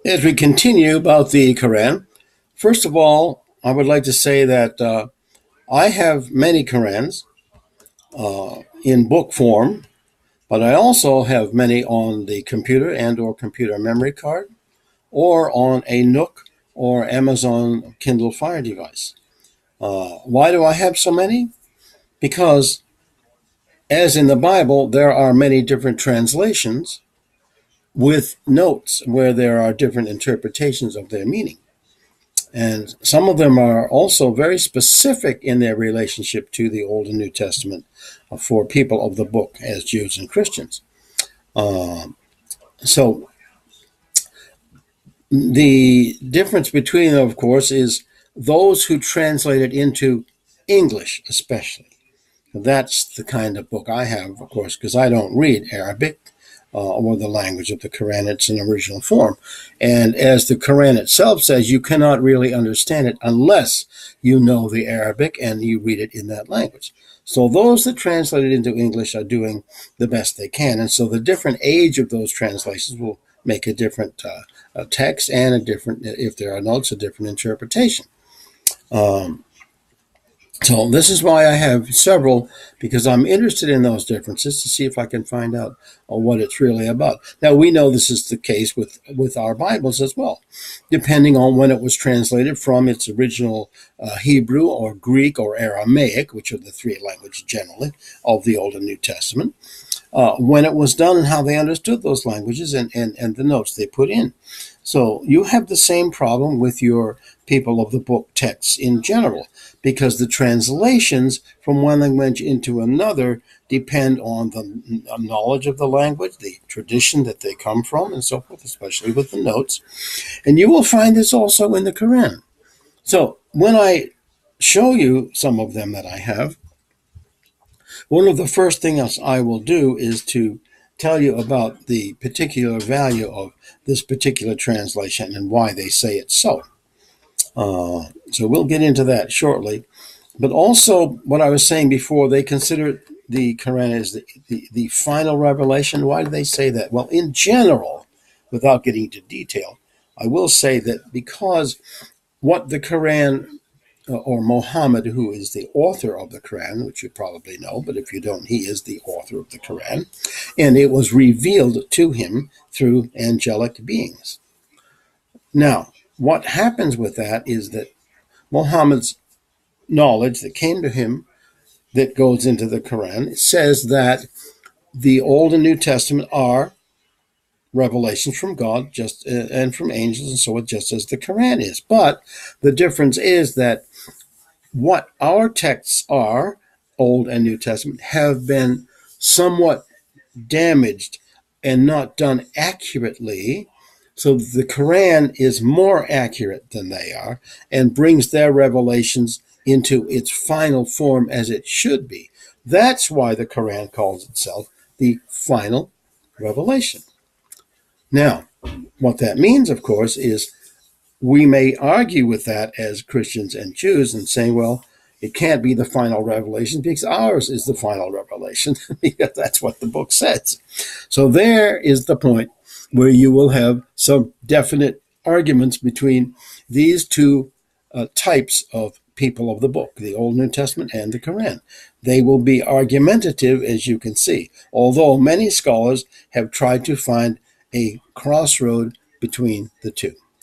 As we continue about the Quran, first of all, I would like to say that I have many Qurans in book form, but I also have many on the computer and or computer memory card or on a Nook or Amazon Kindle Fire device. Why do I have so many? Because as in the Bible, there are many different translations with notes where there are different interpretations of their meaning. And some of them are also very specific in their relationship to the Old and New Testament for people of the book as Jews and Christians. So the difference between them, of course, is those who translate it into English, especially. That's the kind of book I have, of course, because I don't read Arabic or the language of the Quran. It's in original form. And as the Quran itself says, you cannot really understand it unless you know the Arabic and you read it in that language. So those that translate it into English are doing the best they can. And so the different age of those translations will make a different text and a different, if there are notes, a different interpretation. So this is why I have several, because I'm interested in those differences to see if I can find out what it's really about. Now, we know this is the case with our Bibles as well, depending on when it was translated from its original Hebrew or Greek or Aramaic, which are the three languages generally of the Old and New Testament, when it was done and how they understood those languages and the notes they put in. So you have the same problem with your people of the book texts in general, because the translations from one language into another depend on the knowledge of the language, the tradition that they come from, and so forth, especially with the notes. And you will find this also in the Quran. So when I show you some of them that I have, one of the first things I will do is to tell you about the particular value of this particular translation and why they say it's so. So we'll get into that shortly. But also, what I was saying before, they consider the Quran as the final revelation. Why do they say that? Well, in general, without getting into detail, I will say that because what the Quran or Muhammad, who is the author of the Quran, which you probably know, but if you don't, he is the author of the Quran, and it was revealed to him through angelic beings. Now, what happens with that is that Muhammad's knowledge that came to him that goes into the Quran says that the Old and New Testament are revelations from God just and from angels, and so just as the Quran is. But the difference is that what our texts are, Old and New Testament, have been somewhat damaged and not done accurately. So the Quran is more accurate than they are and brings their revelations into its final form as it should be. That's why the Quran calls itself the final revelation. Now, what that means, of course, is we may argue with that as Christians and Jews and saying, well, it can't be the final revelation because ours is the final revelation, because that's what the book says. So there is the point where you will have some definite arguments between these two types of people of the book, the Old New Testament and the Quran. They will be argumentative, as you can see, although many scholars have tried to find a crossroad between the two.